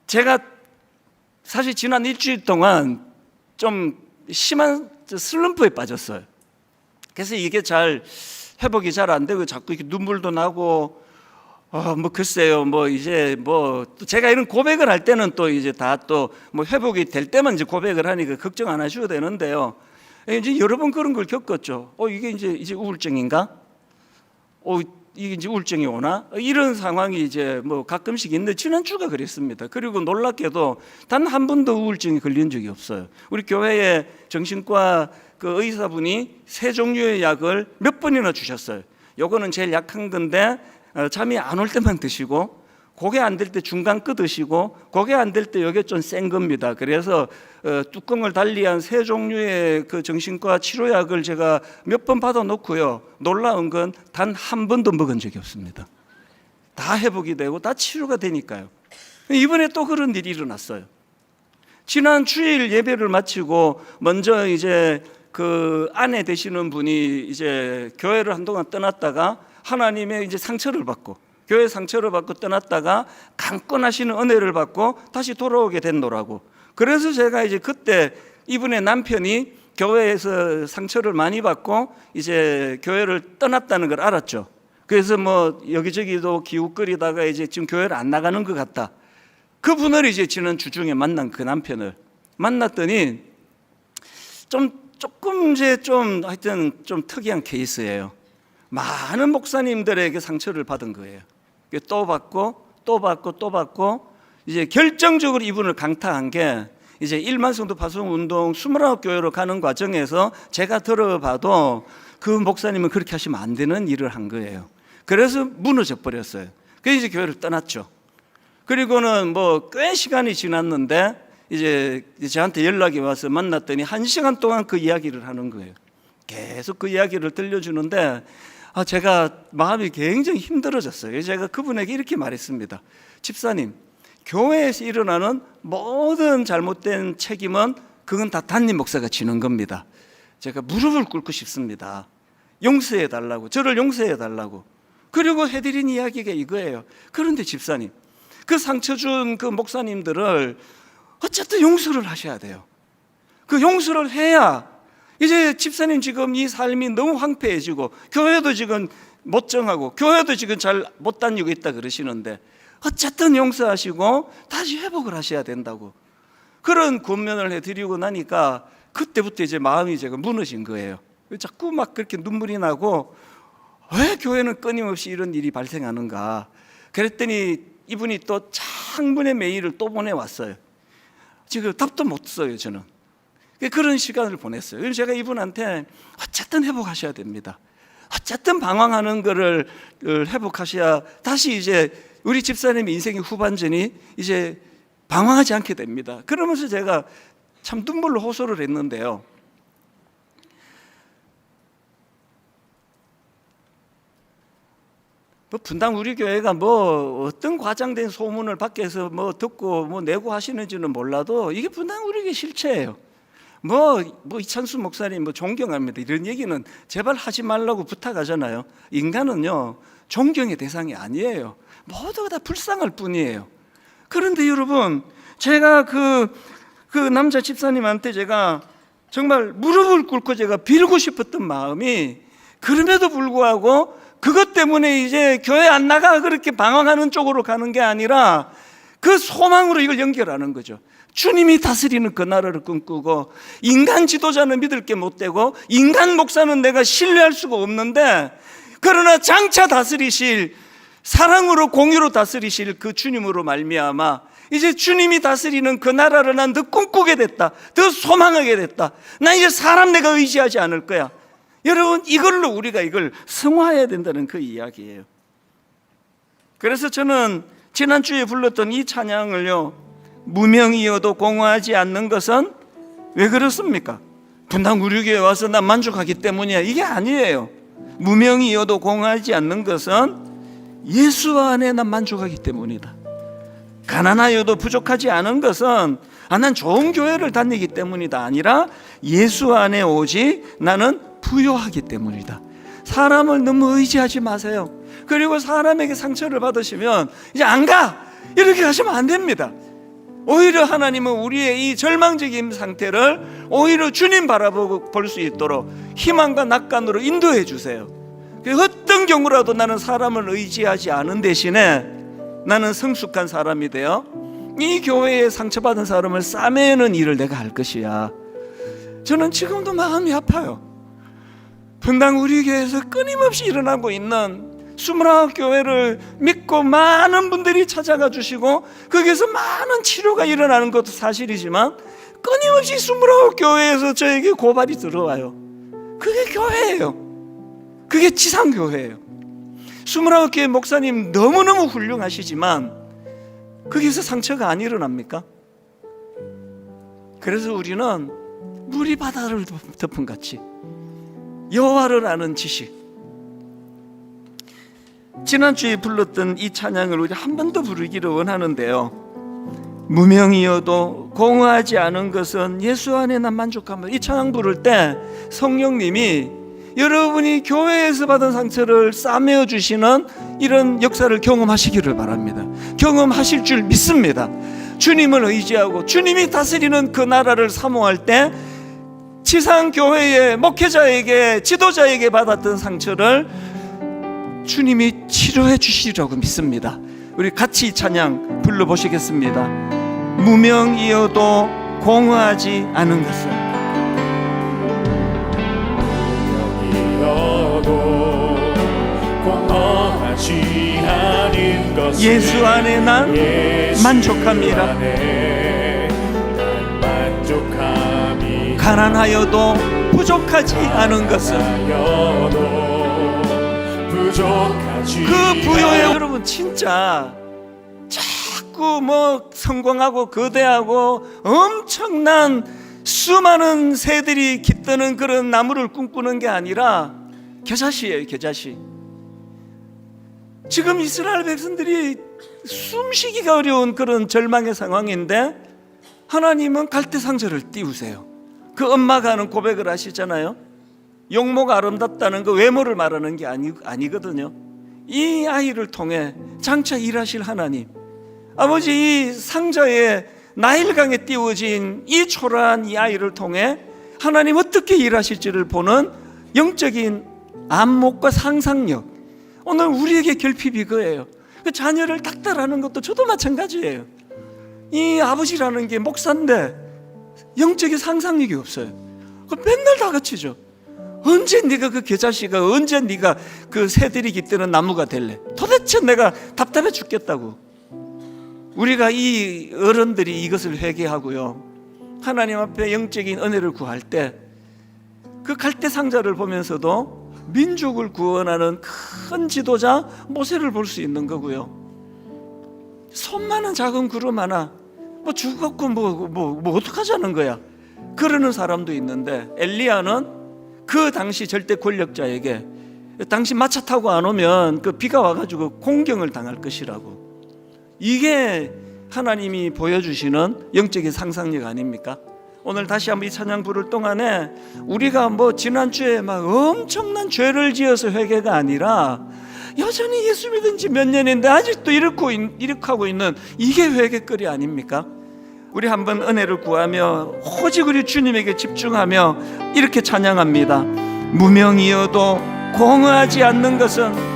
제가 사실 지난 일주일 동안 좀 심한 슬럼프에 빠졌어요. 그래서 이게 잘 회복이 잘 안 되고 자꾸 이렇게 눈물도 나고 뭐 글쎄요, 뭐 이제 뭐 제가 이런 고백을 할 때는 또 이제 다 또 뭐 회복이 될 때만 이제 고백을 하니까 걱정 안 하셔도 되는데요. 이제 여러 번 그런 걸 겪었죠. 이게 이제 우울증인가? 이게 이제 우울증이 오나? 이런 상황이 이제 뭐 가끔씩 있는데 지난주가 그랬습니다. 그리고 놀랍게도 단 한 번도 우울증이 걸린 적이 없어요. 우리 교회에 정신과 그 의사분이 세 종류의 약을 몇 번이나 주셨어요. 요거는 제일 약한 건데 잠이 안 올 때만 드시고, 고개 안 될 때 중간 거 드시고, 고개 안 될 때 이게 좀 센 겁니다. 그래서 뚜껑을 달리한 세 종류의 그 정신과 치료약을 제가 몇 번 받아놓고요, 놀라운 건 단 한 번도 먹은 적이 없습니다. 다 회복이 되고 다 치료가 되니까요. 이번에 또 그런 일이 일어났어요. 지난 주일 예배를 마치고 먼저 이제 그 아내 되시는 분이 이제 교회를 한동안 떠났다가 하나님의 이제 상처를 받고, 교회 상처를 받고 떠났다가 강권하시는 은혜를 받고 다시 돌아오게 된노라고. 그래서 제가 이제 그때 이분의 남편이 교회에서 상처를 많이 받고 이제 교회를 떠났다는 걸 알았죠. 그래서 뭐 여기저기도 기웃거리다가 이제 지금 교회를 안 나가는 것 같다. 그분을 이제 지난 주중에 만난 그 남편을 만났더니 조금 이제 좀 하여튼 좀 특이한 케이스예요. 많은 목사님들에게 상처를 받은 거예요. 또 받고 또 받고 또 받고, 이제 결정적으로 이분을 강타한 게 이제 1만 성도 파송 운동 29교회로 가는 과정에서 제가 들어봐도 그 목사님은 그렇게 하시면 안 되는 일을 한 거예요. 그래서 무너져 버렸어요. 그래서 이제 교회를 떠났죠. 그리고는 뭐 꽤 시간이 지났는데 이제 저한테 연락이 와서 만났더니 1시간 동안 그 이야기를 하는 거예요. 계속 그 이야기를 들려주는데 제가 마음이 굉장히 힘들어졌어요. 제가 그분에게 이렇게 말했습니다. 집사님, 교회에서 일어나는 모든 잘못된 책임은 그건 다 담임 목사가 지는 겁니다. 제가 무릎을 꿇고 싶습니다. 용서해 달라고, 저를 용서해 달라고. 그리고 해드린 이야기가 이거예요. 그런데 집사님, 그 상처 준 그 목사님들을 어쨌든 용서를 하셔야 돼요. 그 용서를 해야 이제 집사님 지금 이 삶이 너무 황폐해지고 교회도 지금 못 정하고 교회도 지금 잘 못 다니고 있다 그러시는데 어쨌든 용서하시고 다시 회복을 하셔야 된다고 그런 권면을 해드리고 나니까 그때부터 이제 마음이 제가 무너진 거예요. 자꾸 막 그렇게 눈물이 나고 왜 교회는 끊임없이 이런 일이 발생하는가. 그랬더니 이분이 또 장문의 메일을 또 보내왔어요. 지금 답도 못 써요. 저는 그런 시간을 보냈어요. 그래서 제가 이분한테 어쨌든 회복하셔야 됩니다. 어쨌든 방황하는 거를 회복하셔야 다시 이제 우리 집사님의 인생의 후반전이 이제 방황하지 않게 됩니다. 그러면서 제가 참 눈물로 호소를 했는데요. 분당 우리 교회가 뭐 어떤 과장된 소문을 밖에서 뭐 듣고 뭐 내고 하시는지는 몰라도 이게 분당 우리 교회 실체예요. 뭐 이창수 목사님 뭐 존경합니다. 이런 얘기는 제발 하지 말라고 부탁하잖아요. 인간은요 존경의 대상이 아니에요. 모두가 다 불쌍할 뿐이에요. 그런데 여러분, 제가 그 남자 집사님한테 제가 정말 무릎을 꿇고 제가 빌고 싶었던 마음이 그럼에도 불구하고 그것 때문에 이제 교회 안 나가 그렇게 방황하는 쪽으로 가는 게 아니라 그 소망으로 이걸 연결하는 거죠. 주님이 다스리는 그 나라를 꿈꾸고 인간 지도자는 믿을 게 못 되고 인간 목사는 내가 신뢰할 수가 없는데 그러나 장차 다스리실 사랑으로 공유로 다스리실 그 주님으로 말미암아 이제 주님이 다스리는 그 나라를 난 더 꿈꾸게 됐다. 더 소망하게 됐다. 난 이제 사람 내가 의지하지 않을 거야. 여러분, 이걸로 우리가 이걸 승화해야 된다는 그 이야기예요. 그래서 저는 지난주에 불렀던 이 찬양을요, 무명이어도 공허하지 않는 것은 왜 그렇습니까? 분당 우리 교회 와서 난 만족하기 때문이야. 이게 아니에요. 무명이어도 공허하지 않는 것은 예수 안에 난 만족하기 때문이다. 가난하여도 부족하지 않은 것은 난 좋은 교회를 다니기 때문이다 아니라 예수 안에 오직 나는 부요하기 때문이다. 사람을 너무 의지하지 마세요. 그리고 사람에게 상처를 받으시면 이제 안 가! 이렇게 하시면 안 됩니다. 오히려 하나님은 우리의 이 절망적인 상태를 오히려 주님 바라보고 볼 수 있도록 희망과 낙관으로 인도해 주세요. 어떤 경우라도 나는 사람을 의지하지 않은 대신에 나는 성숙한 사람이 되어 이 교회에 상처받은 사람을 싸매는 일을 내가 할 것이야. 저는 지금도 마음이 아파요. 분당 우리 교회에서 끊임없이 일어나고 있는 29교회를 믿고 많은 분들이 찾아가 주시고 거기에서 많은 치료가 일어나는 것도 사실이지만 끊임없이 29교회에서 저에게 고발이 들어와요. 그게 교회예요. 그게 지상교회예요. 29교회 목사님 너무너무 훌륭하시지만 거기서 상처가 안 일어납니까? 그래서 우리는 물이 바다를 덮은 같이 여호와를 아는 지식, 지난주에 불렀던 이 찬양을 우리 한 번 더 부르기를 원하는데요. 무명이어도 공허하지 않은 것은 예수 안에 난 만족합니다. 이 찬양 부를 때 성령님이 여러분이 교회에서 받은 상처를 싸매어 주시는 이런 역사를 경험하시기를 바랍니다. 경험하실 줄 믿습니다. 주님을 의지하고 주님이 다스리는 그 나라를 사모할 때 지상교회의 목회자에게 지도자에게 받았던 상처를 주님이 치료해 주시리라고 믿습니다. 우리 같이 이 찬양 불러보시겠습니다. 무명이어도 공허하지 않은 것은 공허하지 않은 것은 예수 안에 난 만족합니다. 가난하여도 부족하지 않은 것은 그 부요에 여러분 진짜 자꾸 뭐 성공하고 거대하고 엄청난 수많은 새들이 깃드는 그런 나무를 꿈꾸는 게 아니라 겨자씨예요. 겨자씨. 지금 이스라엘 백성들이 숨쉬기가 어려운 그런 절망의 상황인데 하나님은 갈대상자를 띄우세요. 그 엄마가 하는 고백을 아시잖아요. 용모가 아름답다는 그 외모를 말하는 게 아니거든요. 이 아이를 통해 장차 일하실 하나님, 아버지, 이 상자에 나일강에 띄워진 이 초라한 이 아이를 통해 하나님 어떻게 일하실지를 보는 영적인 안목과 상상력, 오늘 우리에게 결핍이 그예요. 그 자녀를 닥달하는 것도 저도 마찬가지예요. 이 아버지라는 게 목사인데 영적인 상상력이 없어요. 그 맨날 다그치죠. 언제 네가 그 계자씨가, 언제 네가 그 새들이 깃드는 나무가 될래? 도대체 내가 답답해 죽겠다고. 우리가 이 어른들이 이것을 회개하고요, 하나님 앞에 영적인 은혜를 구할 때 그 갈대 상자를 보면서도 민족을 구원하는 큰 지도자 모세를 볼 수 있는 거고요. 손만한 작은 구름 하나, 뭐 죽었고 뭐 어떡하자는 거야, 그러는 사람도 있는데, 엘리야는 그 당시 절대 권력자에게 당신 마차 타고 안 오면 그 비가 와가지고 공경을 당할 것이라고. 이게 하나님이 보여주시는 영적인 상상력 아닙니까? 오늘 다시 한번 이 찬양 부를 동안에 우리가 뭐 지난주에 막 엄청난 죄를 지어서 회개가 아니라 여전히 예수 믿은 지 몇 년인데 아직도 이렇게 하고 있는 이게 회개거리 아닙니까? 우리 한번 은혜를 구하며 오직 우리 주님에게 집중하며 이렇게 찬양합니다. 무명이어도 공허하지 않는 것은,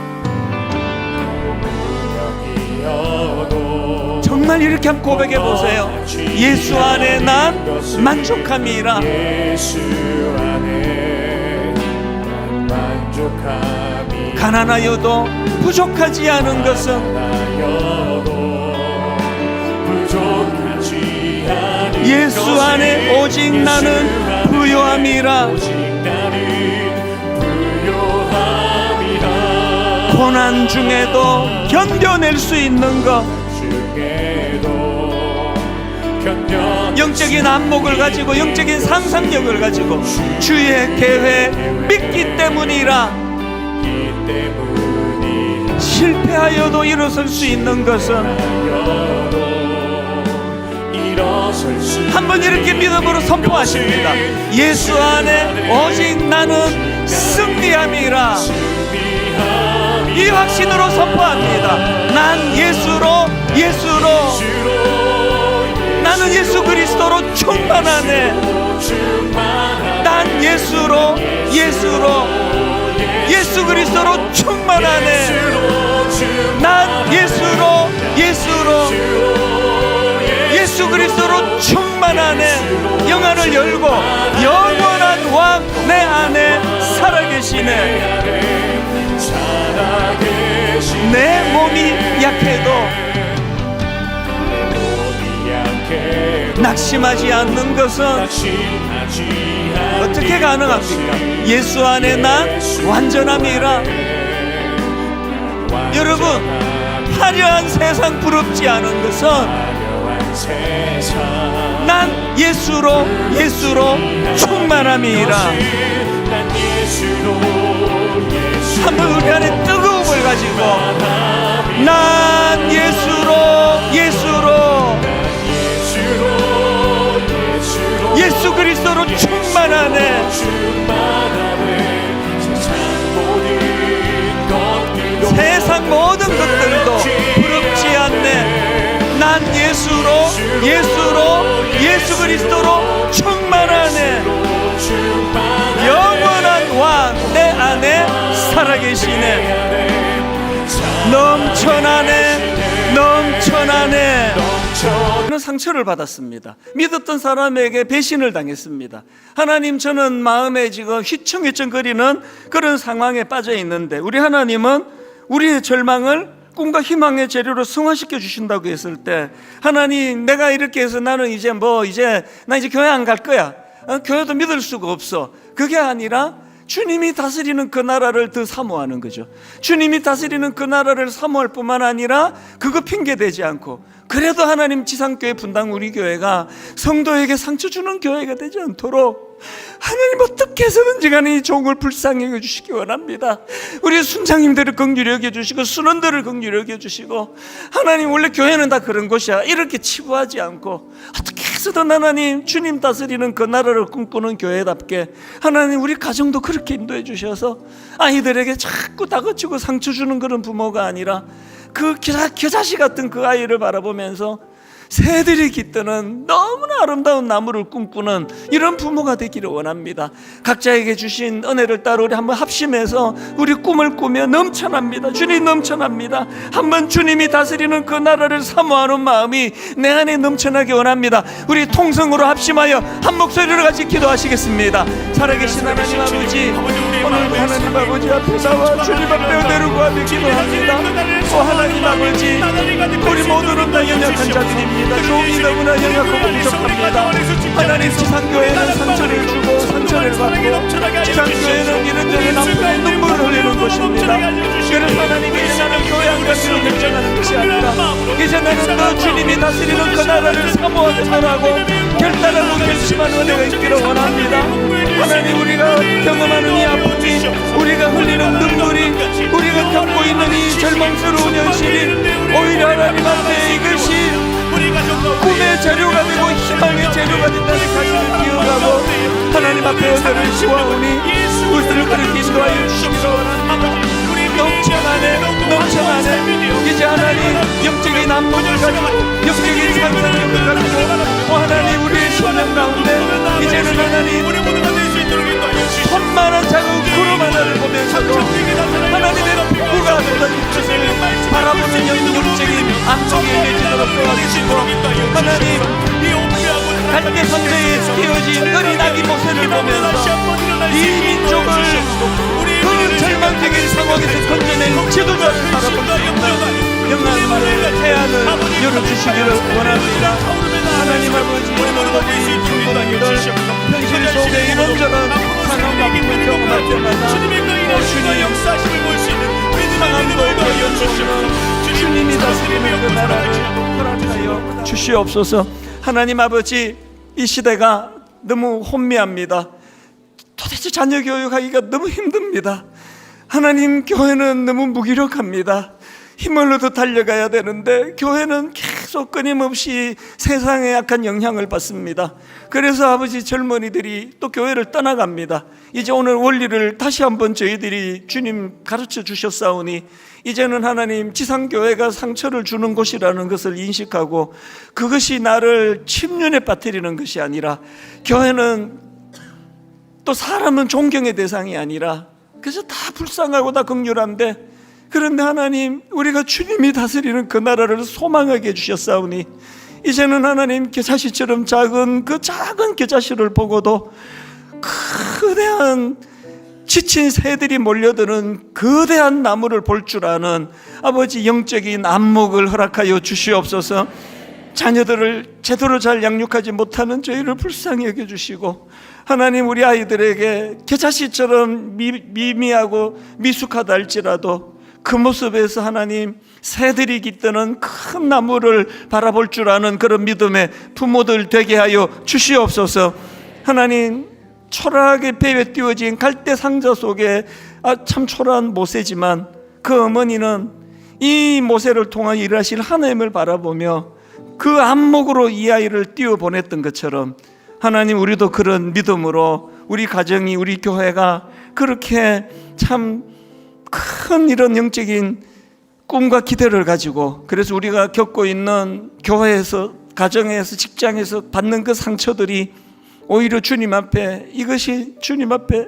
정말 이렇게 한번 고백해 보세요. 예수 안에 난 만족함이라. 예수 안에 난 만족함이. 가난하여도 부족하지 않은 것은, 예수 안에 오직 나는 부요함이라. 고난 중에도 견뎌낼 수 있는 것, 영적인 안목을 가지고 영적인 상상력을 가지고 주의 계획 믿기 때문이라. 실패하여도 일어설 수 있는 것은, 한번 이렇게 믿음으로 선포하십니다. 예수 안에 오직 나는 승리함이라. 이 확신으로 선포합니다. 난 예수로 나는 예수 그리스도로 충만하네. 난 예수 그리스도로 충만하네. 난 예수 그리스도로 충만하네. 영안을 열고 영원한 왕 내 안에 살아계시네. 내 몸이 약해도 낙심하지 않는 것은 어떻게 가능합니까? 예수 안에 난 완전함이라. 여러분, 화려한 세상 부럽지 않은 것은 난 예수로 충만함이라. 한번 우리 안에 뜨거움을 가지고 난 예수 그리스도로 충만하네. 세상 모든 것들도 부럽지 않네. 난 예수 그리스도로 충만하네. 영원한 왕 내 안에 살아계시네. 넘쳐나네. 저는 상처를 받았습니다. 믿었던 사람에게 배신을 당했습니다. 하나님, 저는 마음에 지금 휘청휘청거리는 그런 상황에 빠져 있는데 우리 하나님은 우리의 절망을 꿈과 희망의 재료로 승화시켜 주신다고 했을 때, 하나님, 내가 이렇게 해서 나는 이제 교회 안 갈 거야, 교회도 믿을 수가 없어, 그게 아니라 주님이 다스리는 그 나라를 더 사모하는 거죠. 주님이 다스리는 그 나라를 사모할 뿐만 아니라 그거 핑계대지 않고, 그래도 하나님 지상교회 분당 우리 교회가 성도에게 상처 주는 교회가 되지 않도록 하나님 어떻게 해서든지 간에 이 종을 불쌍히 여겨주시기 원합니다. 우리 순장님들을 긍휼히 여겨주시고 순원들을 긍휼히 여겨주시고, 하나님 원래 교회는 다 그런 곳이야, 이렇게 치부하지 않고 어떻게 해서든 하나님 주님 다스리는 그 나라를 꿈꾸는 교회답게 하나님 우리 가정도 그렇게 인도해 주셔서 아이들에게 자꾸 다그치고 상처 주는 그런 부모가 아니라 그 겨자씨 같은 그 아이를 바라보면서 새들이 깃드는 너무나 아름다운 나무를 꿈꾸는 이런 부모가 되기를 원합니다. 각자에게 주신 은혜를 따라 우리 한번 합심해서 우리 꿈을 꾸며 넘쳐납니다. 주님 넘쳐납니다. 한번 주님이 다스리는 그 나라를 사모하는 마음이 내 안에 넘쳐나기 원합니다. 우리 통성으로 합심하여 한 목소리로 같이 기도하시겠습니다. 살아계신 하나님 아버지, 오늘 하나님 아버지 앞에 나와 주님 앞에 은혜를 구하며 기도합니다. 하나님 아버지, 우리 모두는 다 연약한 자들입니다. 종이 너무나 연약하고 부족합니다. 하나님, 지상교회는 상처를 주고 상처를 받고 지상교회는 이런저런 아픔의 눈물을 흘리는 곳입니다. 그래서 하나님이 이제 나는 교회 안 가기로 결정하는 것이 아니라 이제 나는 너 주님이 다스리는 그 나라를 사모하고 살아가고 결단하고 결심하는 은혜가 있기를 원합니다. 하나님, 우리가 경험하는 이 아픔이, 우리가 흘리는 눈물이, 우리가 겪고 있는 이 절망스러운 현실이 오히려 하나님 앞에 이것이 꿈의 재료가 되고 희망의 재료가 된다는 사실을 기억하고 하나님 앞에 은혜를 구하오니 그것을 그렇게 인도하여 주시기를 원합니다. 넘쳐나네. 이제 하나님 영적인 안목을 가지고 영적인 상상력을 가지고 하나님 우리의 심령 가운데 이제는 하나님 천만한 작은 구름 하나를 보면서도 하나님의 복구가 되는 것을 바라보는 영적인 안목이 열리도록 도와주시고, 하나님 갈대 선대에 띄어진 어린 아기 모세를 보면서 이 민족을 그 절망적인 상황에서 건져낸 지도자를 바라볼 수 있는 영광을 해안을 열어주시기를 원합니다. 하나님 아버지, 오늘도 우리 중고등이들 현실 속에 이런저런 상황과 아픔을 경험할 때마다 주님 역사심을 볼 수 있는 상황도 여쭈시는 주님이 다스리는 그 나라를 허락하여 주시옵소서. 하나님 아버지, 이 시대가 너무 혼미합니다. 도대체 자녀 교육하기가 너무 힘듭니다. 하나님, 교회는 너무 무기력합니다. 힘을 얻어 달려가야 되는데 교회는 계속 끊임없이 세상에 약한 영향을 받습니다. 그래서 아버지, 젊은이들이 또 교회를 떠나갑니다. 이제 오늘 원리를 다시 한번 저희들이 주님 가르쳐 주셨사오니 이제는 하나님, 지상교회가 상처를 주는 곳이라는 것을 인식하고 그것이 나를 침륜에 빠뜨리는 것이 아니라, 교회는 또 사람은 존경의 대상이 아니라 그래서 다 불쌍하고 다 긍휼한데, 그런데 하나님, 우리가 주님이 다스리는 그 나라를 소망하게 해주셨사오니 이제는 하나님, 겨자씨처럼 작은 그 작은 겨자씨를 보고도 거대한 지친 새들이 몰려드는 거대한 나무를 볼 줄 아는 아버지, 영적인 안목을 허락하여 주시옵소서. 자녀들을 제대로 잘 양육하지 못하는 저희를 불쌍히 여겨주시고, 하나님, 우리 아이들에게 겨자씨처럼 미미하고 미숙하다 할지라도 그 모습에서 하나님, 새들이 깃드는 큰 나무를 바라볼 줄 아는 그런 믿음의 부모들 되게 하여 주시옵소서. 하나님, 초라하게 배에 띄워진 갈대 상자 속에 참 초라한 모세지만 그 어머니는 이 모세를 통한 일하실 하나님을 바라보며 그 안목으로 이 아이를 띄워 보냈던 것처럼, 하나님, 우리도 그런 믿음으로 우리 가정이, 우리 교회가 그렇게 참 큰 이런 영적인 꿈과 기대를 가지고, 그래서 우리가 겪고 있는 교회에서, 가정에서, 직장에서 받는 그 상처들이 오히려 주님 앞에, 이것이 주님 앞에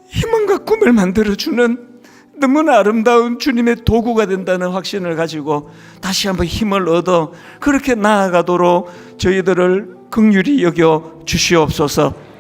희망과 꿈을 만들어주는 너무나 아름다운 주님의 도구가 된다는 확신을 가지고 다시 한번 힘을 얻어 그렇게 나아가도록 저희들을 긍휼히 여겨 주시옵소서.